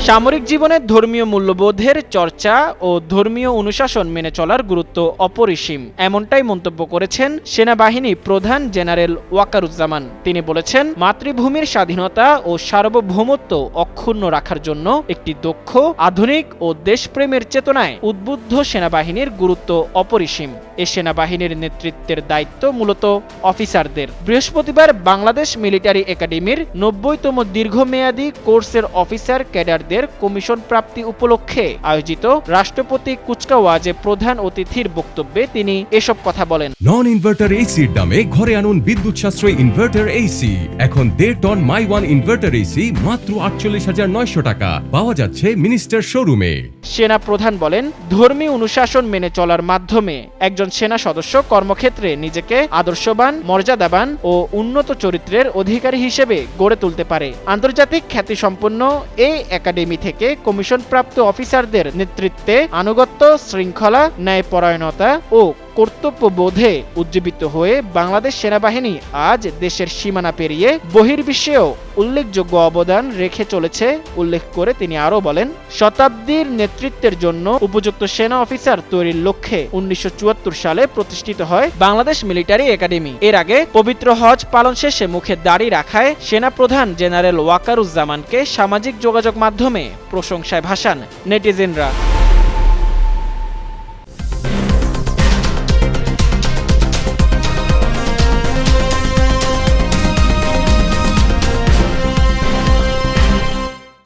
সামরিক জীবনে ধর্মীয় মূল্যবোধের চর্চা ও ধর্মীয় অনুশাসন মেনে চলার গুরুত্ব অপরিসীম, এমনটাই মন্তব্য করেছেন সেনাবাহিনী প্রধান জেনারেল ওয়াকারুজ্জামান। তিনি বলেছেন, মাতৃভূমির স্বাধীনতা ও সার্বভৌমত্ব অক্ষুণ্ণ রাখার জন্য একটি দক্ষ, আধুনিক ও দেশপ্রেমের চেতনায় উদ্বুদ্ধ সেনাবাহিনীর গুরুত্ব অপরিসীম। এ সেনাবাহিনীর নেতৃত্বের দায়িত্ব মূলত অফিসারদের। বৃহস্পতিবার বাংলাদেশ মিলিটারি একাডেমির ৯০তম দীর্ঘমেয়াদী কোর্সের অফিসার ক্যাডারদের কমিশন প্রাপ্তি উপলক্ষে আয়োজিত রাষ্ট্রপতি কুচকাওয়াজে প্রধান অতিথির বক্তব্যে তিনি এসব কথা বলেন। নন ইনভার্টার এসির দামে ঘরে আনুন বিদ্যুৎ সাশ্রয়ী ইনভার্টার এসি। এখন 1.5 ton my one inverter AC মাত্র ৪৮,৯০০ টাকা পাওয়া যাচ্ছে মিনিস্টার শোরুমে। সেনা প্রধান বলেন, ধর্মীয় অনুশাসন মেনে চলার মাধ্যমে একজন সেনা সদস্য কর্মক্ষেত্রে নিজেকে আদর্শবান, মর্যাদাবান ও উন্নত চরিত্রের অধিকারী হিসেবে গড়ে তুলতে পারে। আন্তর্জাতিক খ্যাতিসম্পন্ন এই একাডেমি থেকে কমিশনপ্রাপ্ত অফিসারদের নেতৃত্বে আনুগত্য, শৃঙ্খলা, ন্যায়পরায়ণতা ও কর্তব্যবোধে উজ্জীবিত হয়ে বাংলাদেশ সেনাবাহিনী আজ দেশের সীমানা পেরিয়ে বহির্বিশ্বেও উল্লেখযোগ্য অবদান রেখে চলেছে উল্লেখ করে তিনি আরও বলেন, শতাব্দীর নেতৃত্বের জন্য উপযুক্ত সেনা অফিসার তৈরির লক্ষ্যে ১৯৭৪ সালে প্রতিষ্ঠিত হয় বাংলাদেশ মিলিটারি একাডেমি। এর আগে পবিত্র হজ পালন শেষে মুখে দাড়ি রাখায় সেনাপ্রধান জেনারেল ওয়াকারুজ্জামানকে সামাজিক যোগাযোগ মাধ্যমে প্রশংসায় ভাসান নেটিজেনরা।